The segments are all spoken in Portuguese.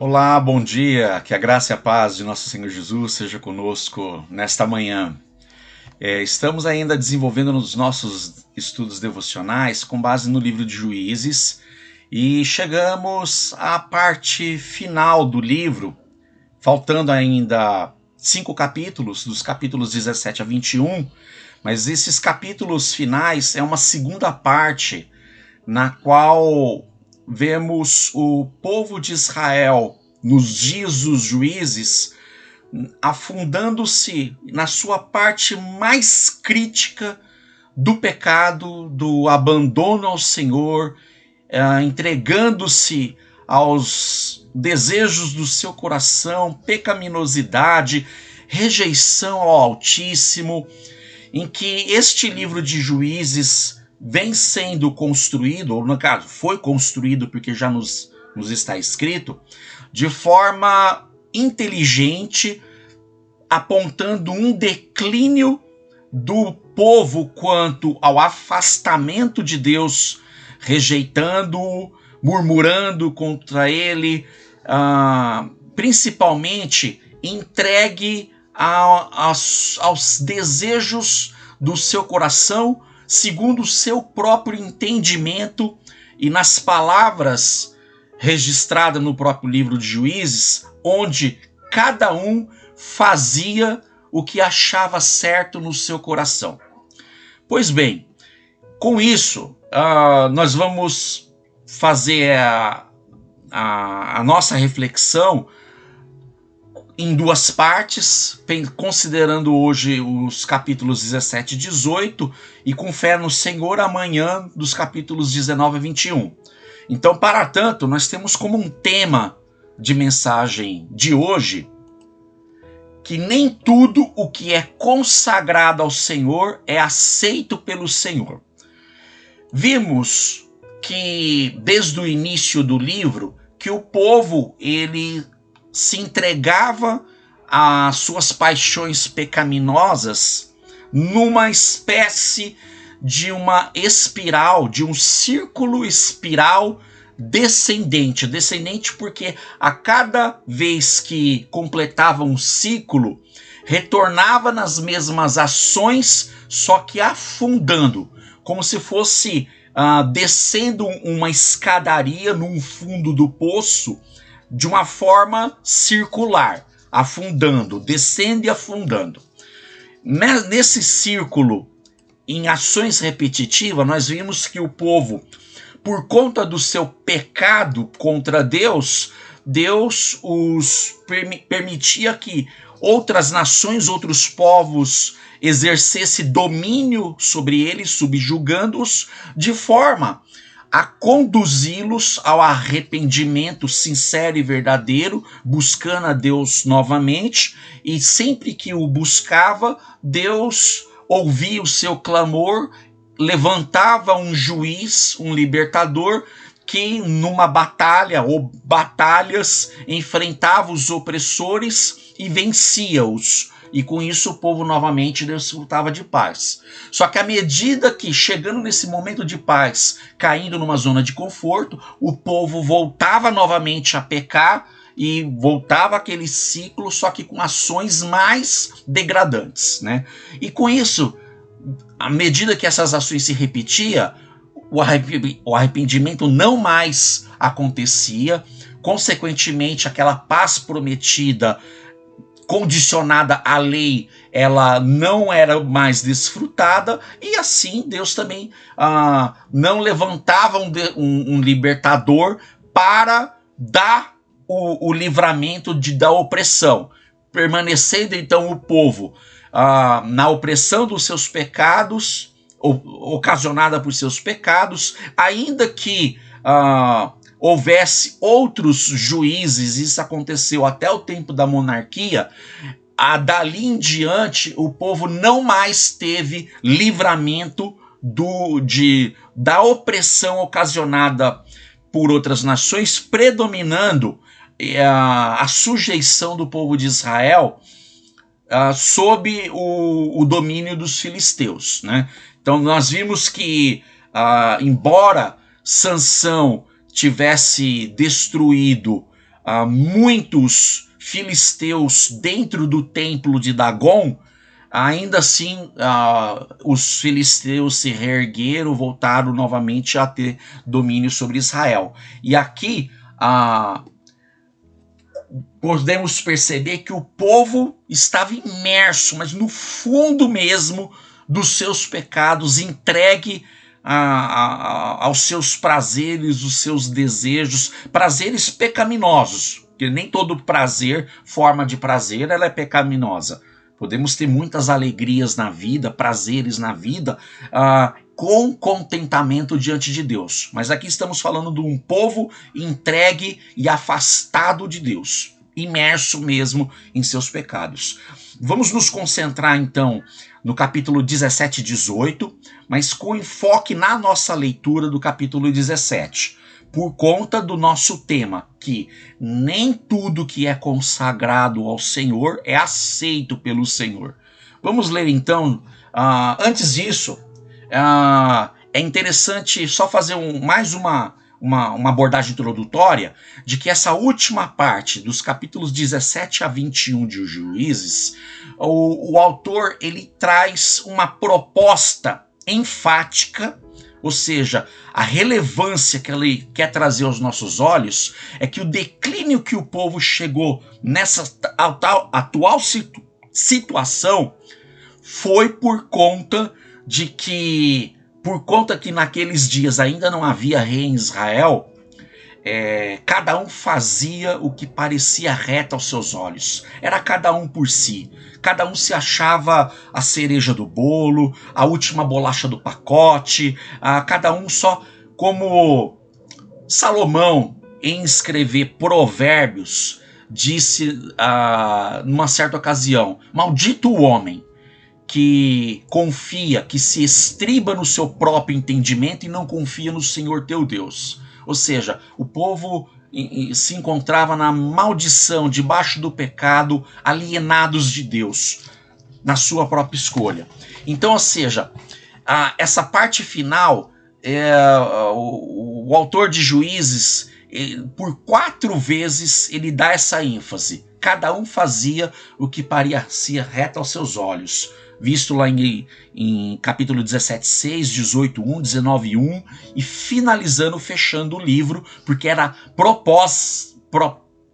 Olá, bom dia. Que a graça e a paz de nosso Senhor Jesus seja conosco nesta manhã. Estamos ainda desenvolvendo nos nossos estudos devocionais com base no livro de Juízes e chegamos à parte final do livro, faltando ainda 5 capítulos, dos capítulos 17 a 21, mas esses capítulos finais é uma segunda parte na qual vemos o povo de Israel nos dias dos juízes afundando-se na sua parte mais crítica do pecado, do abandono ao Senhor, entregando-se aos desejos do seu coração, pecaminosidade, rejeição ao Altíssimo, em que este livro de Juízes vem sendo construído, ou no caso, foi construído porque já nos está escrito, de forma inteligente, apontando um declínio do povo quanto ao afastamento de Deus, rejeitando-o, murmurando contra ele, principalmente entregue aos desejos do seu coração, segundo o seu próprio entendimento, e nas palavras registradas no próprio livro de Juízes, onde cada um fazia o que achava certo no seu coração. Pois bem, com isso, nós vamos fazer a nossa reflexão em duas partes, considerando hoje os capítulos 17 e 18, e com fé no Senhor amanhã dos capítulos 19 a 21. Então, para tanto, nós temos como um tema de mensagem de hoje que nem tudo o que é consagrado ao Senhor é aceito pelo Senhor. Vimos que desde o início do livro que o povo ele se entregava às suas paixões pecaminosas numa espécie de uma espiral, de um círculo espiral descendente. Descendente porque a cada vez que completava um ciclo, retornava nas mesmas ações, só que afundando, como se fosse descendo uma escadaria no fundo do poço, de uma forma circular, afundando, descendo e afundando. Nesse círculo, em ações repetitivas, nós vimos que o povo, por conta do seu pecado contra Deus, Deus os permitia que outras nações, outros povos exercessem domínio sobre eles, subjugando-os, de forma a conduzi-los ao arrependimento sincero e verdadeiro, buscando a Deus novamente, e sempre que o buscava, Deus ouvia o seu clamor, levantava um juiz, um libertador, que numa batalha ou batalhas enfrentava os opressores e vencia-os. E com isso o povo novamente desfrutava de paz. Só que à medida que, chegando nesse momento de paz, caindo numa zona de conforto, o povo voltava novamente a pecar e voltava aquele ciclo, só que com ações mais degradantes, né? E com isso, à medida que essas ações se repetiam, o arrependimento não mais acontecia, consequentemente aquela paz prometida, condicionada à lei, ela não era mais desfrutada, e assim Deus também não levantava um libertador para dar o livramento da opressão, permanecendo então o povo na opressão dos seus pecados, ocasionada por seus pecados, ainda que houvesse outros juízes. Isso aconteceu até o tempo da monarquia. Dali em diante, o povo não mais teve livramento da opressão ocasionada por outras nações, predominando a sujeição do povo de Israel sob o domínio dos filisteus, né? Então nós vimos que, embora Sansão tivesse destruído muitos filisteus dentro do templo de Dagon, ainda assim os filisteus se reergueram, voltaram novamente a ter domínio sobre Israel. E aqui podemos perceber que o povo estava imerso, mas no fundo mesmo dos seus pecados, entregue aos seus prazeres, os seus desejos, prazeres pecaminosos, porque nem todo prazer, forma de prazer, ela é pecaminosa. Podemos ter muitas alegrias na vida, prazeres na vida, com contentamento diante de Deus. Mas aqui estamos falando de um povo entregue e afastado de Deus, imerso mesmo em seus pecados. Vamos nos concentrar então no capítulo 17 e 18, mas com enfoque na nossa leitura do capítulo 17, por conta do nosso tema, que nem tudo que é consagrado ao Senhor é aceito pelo Senhor. Vamos ler então. Antes disso, é interessante só fazer mais uma abordagem introdutória de que essa última parte dos capítulos 17 a 21 de Juízes, o autor ele traz uma proposta enfática, ou seja, a relevância que ele quer trazer aos nossos olhos é que o declínio que o povo chegou nessa atual situação foi por conta que naqueles dias ainda não havia rei em Israel. Cada um fazia o que parecia reto aos seus olhos. Era cada um por si. Cada um se achava a cereja do bolo, a última bolacha do pacote. Cada um só, como Salomão, em escrever Provérbios, disse numa certa ocasião: maldito o homem que confia, que se estriba no seu próprio entendimento e não confia no Senhor teu Deus. Ou seja, o povo se encontrava na maldição, debaixo do pecado, alienados de Deus, na sua própria escolha. Então, ou seja, essa parte final, o autor de Juízes, por 4 vezes, ele dá essa ênfase. Cada um fazia o que parecia reto aos seus olhos, visto lá em capítulo 17, 6, 18, 1, 19, 1, e finalizando, fechando o livro, porque era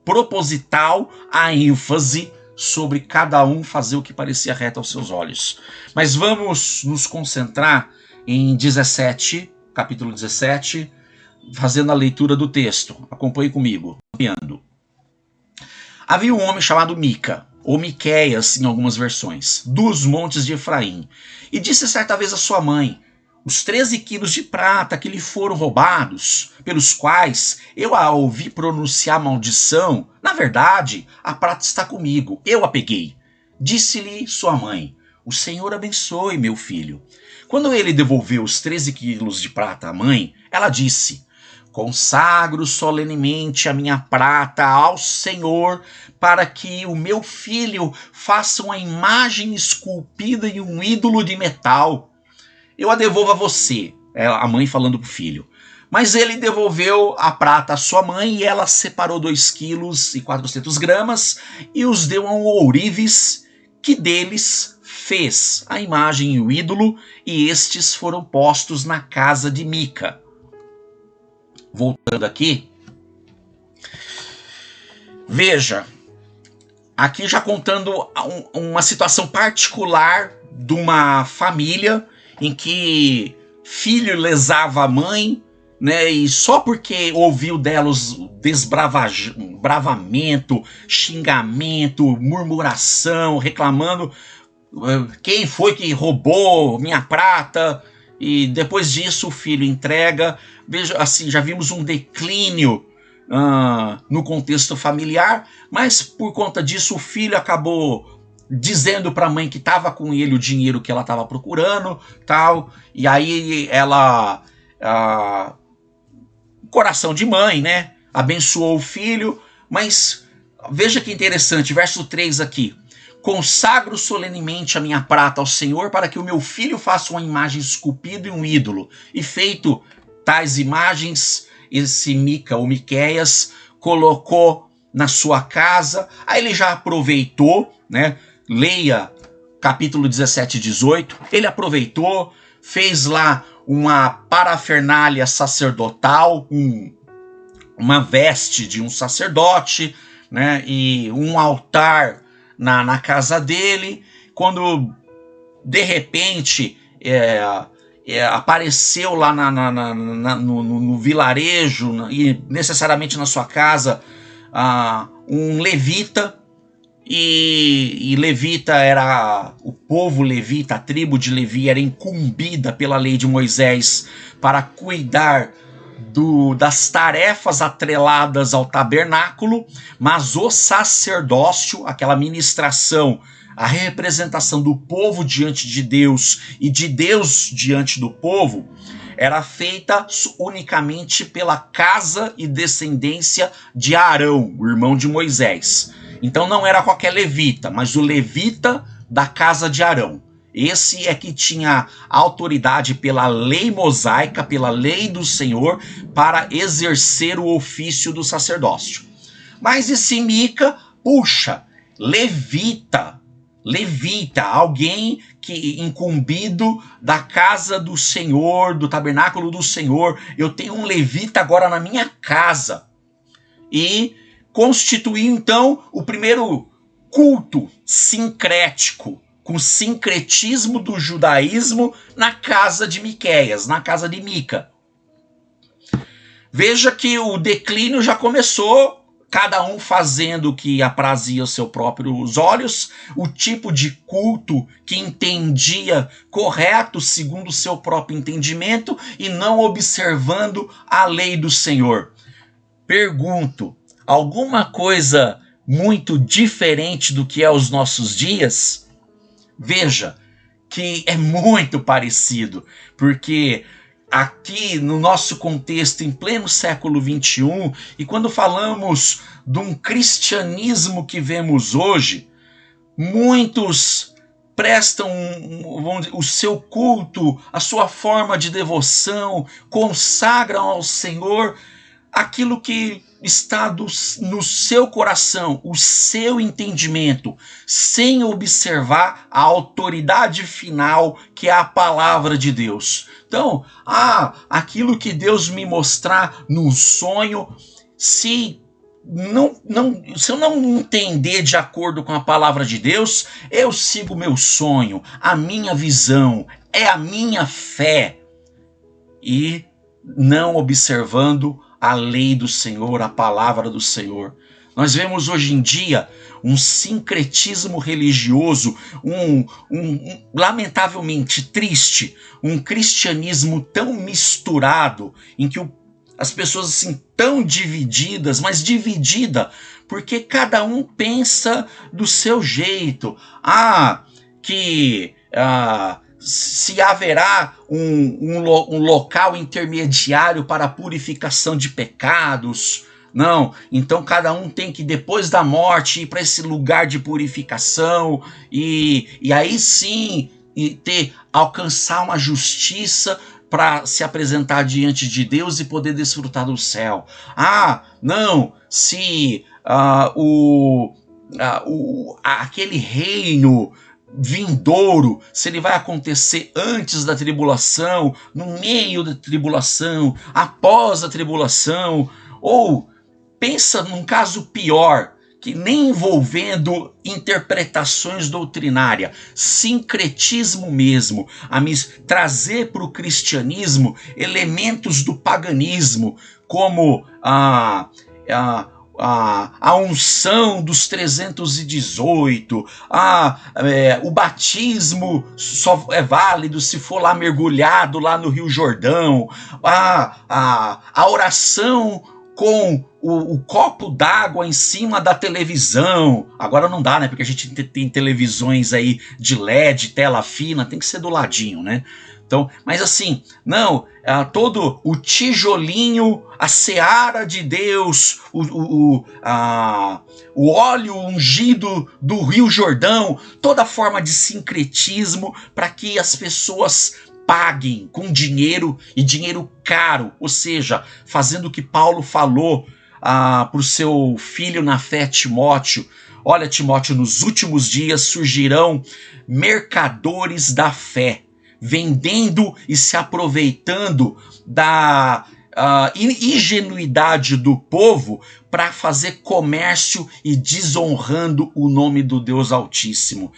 proposital a ênfase sobre cada um fazer o que parecia reto aos seus olhos. Mas vamos nos concentrar em 17, capítulo 17, fazendo a leitura do texto. Acompanhe comigo. Havia um homem chamado Mica, ou Miqueias em algumas versões, dos montes de Efraim, e disse certa vez à sua mãe: os 13 quilos de prata que lhe foram roubados, pelos quais eu a ouvi pronunciar maldição, na verdade, a prata está comigo, eu a peguei. Disse-lhe sua mãe: o Senhor abençoe, meu filho. Quando ele devolveu os 13 quilos de prata à mãe, ela disse: consagro solenemente a minha prata ao Senhor, para que o meu filho faça uma imagem esculpida em um ídolo de metal. Eu a devolvo a você, a mãe falando para o filho. Mas ele devolveu a prata à sua mãe e ela separou 2 quilos e 400 gramas e os deu a um ourives, que deles fez a imagem e o ídolo, e estes foram postos na casa de Mica. Voltando aqui, veja, aqui já contando uma situação particular de uma família em que filho lesava a mãe, né, e só porque ouviu delas desbravamento, xingamento, murmuração, reclamando quem foi que roubou minha prata, e depois disso o filho entrega. Veja, assim, já vimos um declínio no contexto familiar, mas por conta disso o filho acabou dizendo para a mãe que estava com ele o dinheiro que ela estava procurando, tal, e aí ela, coração de mãe, né, abençoou o filho. Mas veja que interessante, verso 3 aqui: consagro solenemente a minha prata ao Senhor, para que o meu filho faça uma imagem esculpida e um ídolo. E feito tais imagens, esse Mica ou Miqueias colocou na sua casa. Aí ele já aproveitou, né? Leia capítulo 17 e 18. Ele aproveitou, fez lá uma parafernália sacerdotal, uma veste de um sacerdote, né? E um altar na casa dele. Quando de repente apareceu lá no vilarejo e necessariamente na sua casa um levita, e levita era o povo levita, a tribo de Levi era incumbida pela lei de Moisés para cuidar das tarefas atreladas ao tabernáculo, mas o sacerdócio, aquela ministração, a representação do povo diante de Deus e de Deus diante do povo, era feita unicamente pela casa e descendência de Arão, o irmão de Moisés. Então não era qualquer levita, mas o levita da casa de Arão. Esse é que tinha autoridade pela lei mosaica, pela lei do Senhor, para exercer o ofício do sacerdócio. Mas esse Mica, puxa, levita, alguém que incumbido da casa do Senhor, do tabernáculo do Senhor, eu tenho um levita agora na minha casa. E constituiu então o primeiro culto sincrético, com sincretismo do judaísmo na casa de Miqueias, na casa de Mica. Veja que o declínio já começou, cada um fazendo o que aprazia aos seus próprios olhos, o tipo de culto que entendia correto segundo o seu próprio entendimento e não observando a lei do Senhor. Pergunto, alguma coisa muito diferente do que é os nossos dias? Veja que é muito parecido, porque aqui no nosso contexto, em pleno século XXI, e quando falamos de um cristianismo que vemos hoje, muitos prestam o seu culto, a sua forma de devoção, consagram ao Senhor aquilo que está no seu coração, o seu entendimento, sem observar a autoridade final, que é a palavra de Deus. Então, aquilo que Deus me mostrar no sonho, se eu não entender de acordo com a palavra de Deus, eu sigo o meu sonho, a minha visão, é a minha fé, e não observando a lei do Senhor, a palavra do Senhor. Nós vemos hoje em dia um sincretismo religioso, lamentavelmente triste, um cristianismo tão misturado, em que as pessoas assim tão divididas, mas dividida porque cada um pensa do seu jeito. Se haverá um local intermediário para a purificação de pecados. Não, então cada um tem que, depois da morte, ir para esse lugar de purificação e aí sim alcançar uma justiça para se apresentar diante de Deus e poder desfrutar do céu. Não, se aquele reino vindouro, se ele vai acontecer antes da tribulação, no meio da tribulação, após a tribulação, ou pensa num caso pior, que nem envolvendo interpretações doutrinárias, sincretismo mesmo, trazer para o cristianismo elementos do paganismo, como a unção dos 318, o batismo só é válido se for lá mergulhado lá no Rio Jordão, a oração com o copo d'água em cima da televisão. Agora não dá, né? Porque a gente tem televisões aí de LED, tela fina, tem que ser do ladinho, né? Então, mas assim, não, todo o tijolinho, a seara de Deus, o óleo ungido do Rio Jordão, toda forma de sincretismo para que as pessoas paguem com dinheiro, e dinheiro caro, ou seja, fazendo o que Paulo falou, para o seu filho na fé, Timóteo: olha, Timóteo, nos últimos dias surgirão mercadores da fé, vendendo e se aproveitando da ingenuidade do povo para fazer comércio e desonrando o nome do Deus Altíssimo.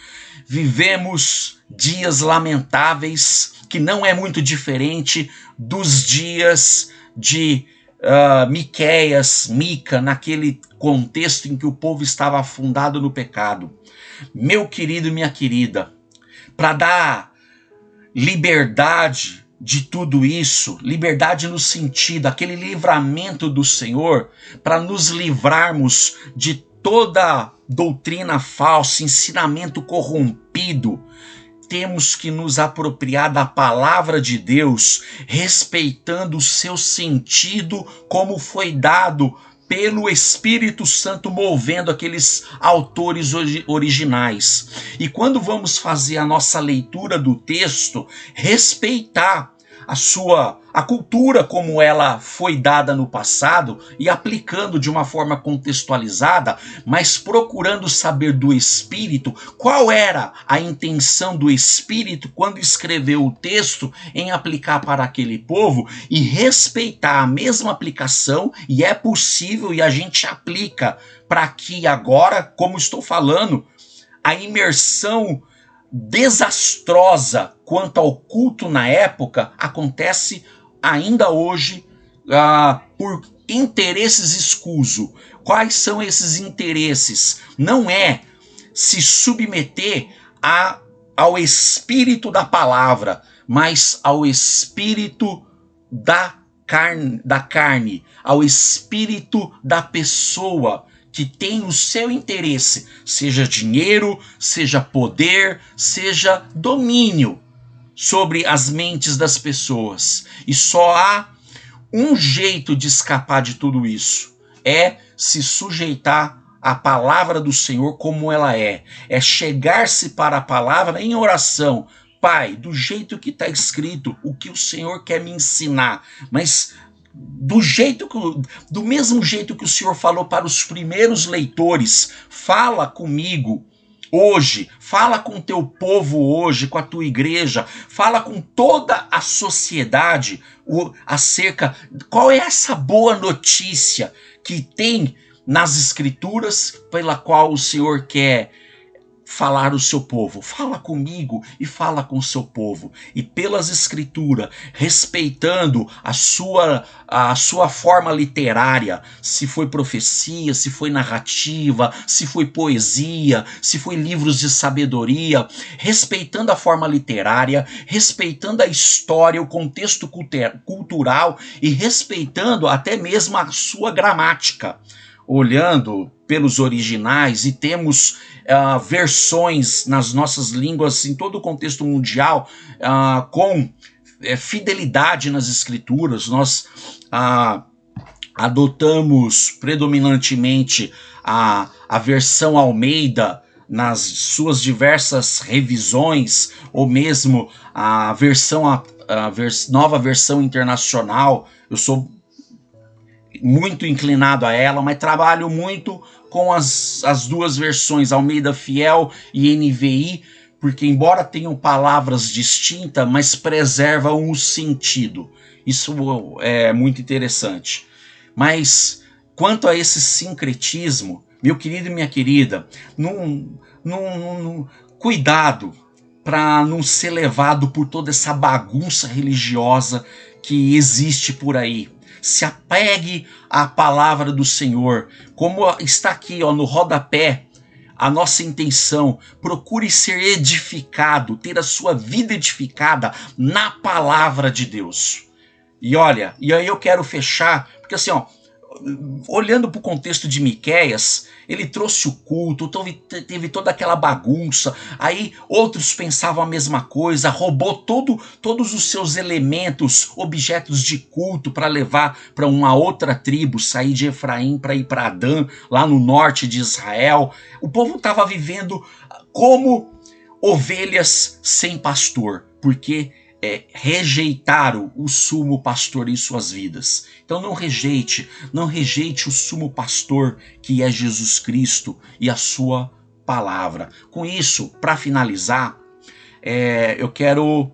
Vivemos dias lamentáveis, que não é muito diferente dos dias de Miqueias, Mica, naquele contexto em que o povo estava afundado no pecado. Meu querido e minha querida, para dar liberdade de tudo isso, liberdade no sentido, aquele livramento do Senhor, para nos livrarmos de toda doutrina falsa, ensinamento corrompido, temos que nos apropriar da palavra de Deus, respeitando o seu sentido como foi dado pelo Espírito Santo, movendo aqueles autores originais. E quando vamos fazer a nossa leitura do texto, respeitar a cultura como ela foi dada no passado e aplicando de uma forma contextualizada, mas procurando saber do Espírito qual era a intenção do Espírito quando escreveu o texto em aplicar para aquele povo, e respeitar a mesma aplicação, e é possível, e a gente aplica para aqui agora, como estou falando, a imersão desastrosa quanto ao culto na época acontece ainda hoje por interesses escusos. Quais são esses interesses? Não é se submeter ao espírito da palavra, mas ao espírito da carne, ao espírito da pessoa, que tem o seu interesse, seja dinheiro, seja poder, seja domínio sobre as mentes das pessoas. E só há um jeito de escapar de tudo isso: é se sujeitar à palavra do Senhor como ela é chegar-se para a palavra em oração. Pai, do jeito que está escrito, o que o Senhor quer me ensinar, mas do mesmo jeito que o Senhor falou para os primeiros leitores, fala comigo hoje, fala com o teu povo hoje, com a tua igreja, fala com toda a sociedade acerca qual é essa boa notícia que tem nas Escrituras pela qual o Senhor quer falar o seu povo. Fala comigo e fala com o seu povo. E pelas Escrituras, respeitando a sua forma literária, se foi profecia, se foi narrativa, se foi poesia, se foi livros de sabedoria, respeitando a forma literária, respeitando a história, o contexto cultural e respeitando até mesmo a sua gramática. Olhando pelos originais, e temos versões nas nossas línguas em todo o contexto mundial com fidelidade nas Escrituras. Nós adotamos predominantemente a versão Almeida nas suas diversas revisões, ou mesmo a nova versão internacional. Eu sou muito inclinado a ela, mas trabalho muito com as duas versões, Almeida Fiel e NVI, porque embora tenham palavras distintas, mas preservam o sentido. Isso é muito interessante. Mas quanto a esse sincretismo, meu querido e minha querida, cuidado para não ser levado por toda essa bagunça religiosa que existe por aí. Se apegue à palavra do Senhor, como está aqui no rodapé, a nossa intenção: procure ser edificado, ter a sua vida edificada na palavra de Deus. E olha, e aí eu quero fechar, porque assim, olhando para o contexto de Miqueias, ele trouxe o culto, teve toda aquela bagunça, aí outros pensavam a mesma coisa, roubou todos os seus elementos, objetos de culto para levar para uma outra tribo, sair de Efraim para ir para Adã, lá no norte de Israel. O povo estava vivendo como ovelhas sem pastor, porque rejeitaram o sumo pastor em suas vidas. Então não rejeite o sumo pastor que é Jesus Cristo e a sua palavra. Com isso, para finalizar, eu quero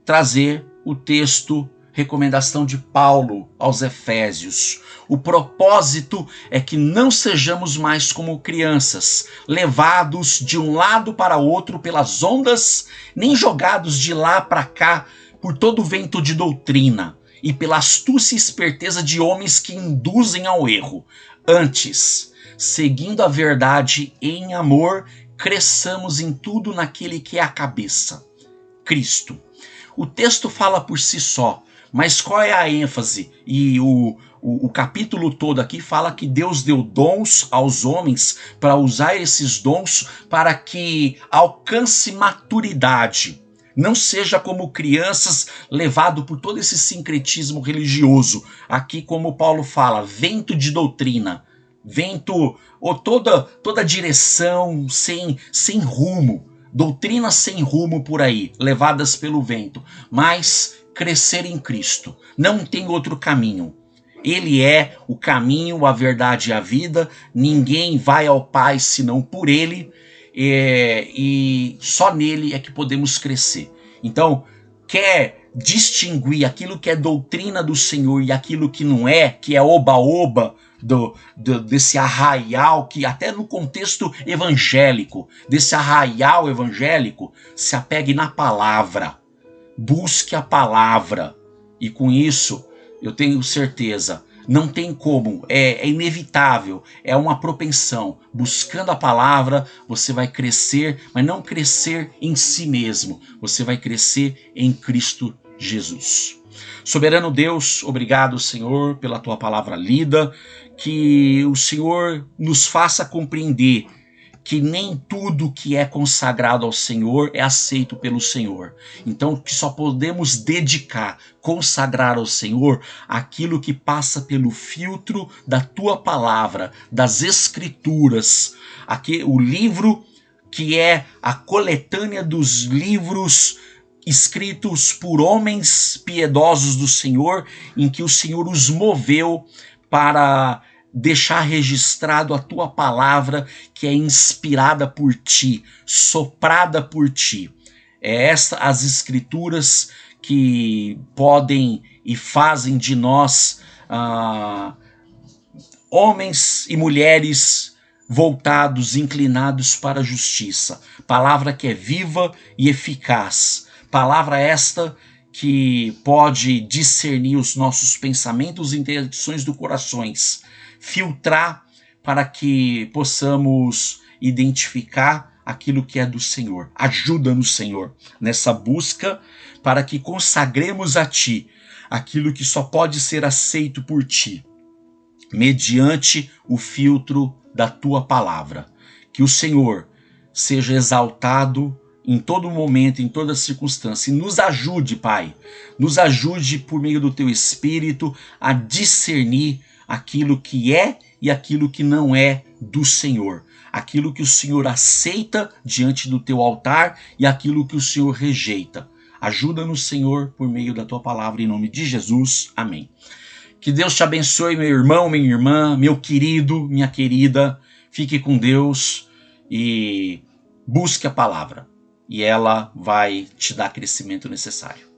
trazer o texto, recomendação de Paulo aos Efésios. O propósito é que não sejamos mais como crianças, levados de um lado para outro pelas ondas, nem jogados de lá para cá por todo vento de doutrina e pela astúcia e esperteza de homens que induzem ao erro. Antes, seguindo a verdade em amor, cresçamos em tudo naquele que é a cabeça, Cristo. O texto fala por si só, mas qual é a ênfase? E o capítulo todo aqui fala que Deus deu dons aos homens para usar esses dons para que alcance maturidade. Não seja como crianças levado por todo esse sincretismo religioso. Aqui, como Paulo fala, vento de doutrina, vento ou toda direção sem rumo. Doutrinas sem rumo por aí, levadas pelo vento, mas crescer em Cristo. Não tem outro caminho. Ele é o caminho, a verdade e a vida. Ninguém vai ao Pai senão por Ele, e só nele é que podemos crescer. Então, quer distinguir aquilo que é doutrina do Senhor e aquilo que não é, que é oba-oba, desse arraial que até no contexto evangélico, desse arraial evangélico, se apegue na palavra, busque a palavra, e com isso eu tenho certeza, não tem como, é inevitável, é uma propensão. Buscando a palavra, você vai crescer, mas não crescer em si mesmo, você vai crescer em Cristo Jesus. Soberano Deus, obrigado, Senhor, pela tua palavra lida, que o Senhor nos faça compreender que nem tudo que é consagrado ao Senhor é aceito pelo Senhor. Então, que só podemos dedicar, consagrar ao Senhor aquilo que passa pelo filtro da tua palavra, das Escrituras, aqui, o livro que é a coletânea dos livros escritos por homens piedosos do Senhor, em que o Senhor os moveu para deixar registrado a tua palavra, que é inspirada por ti, soprada por ti. É essa as escrituras que podem e fazem de nós homens e mulheres voltados, inclinados para a justiça. Palavra que é viva e eficaz. Palavra esta que pode discernir os nossos pensamentos e intenções do corações, filtrar para que possamos identificar aquilo que é do Senhor. Ajuda-nos, Senhor, nessa busca para que consagremos a Ti aquilo que só pode ser aceito por Ti, mediante o filtro da Tua palavra. Que o Senhor seja exaltado em todo momento, em toda circunstância. E nos ajude, Pai, nos ajude por meio do Teu Espírito a discernir aquilo que é e aquilo que não é do Senhor. Aquilo que o Senhor aceita diante do Teu altar e aquilo que o Senhor rejeita. Ajuda-nos, Senhor, por meio da Tua palavra, em nome de Jesus. Amém. Que Deus te abençoe, meu irmão, minha irmã, meu querido, minha querida. Fique com Deus e busque a palavra. E ela vai te dar crescimento necessário.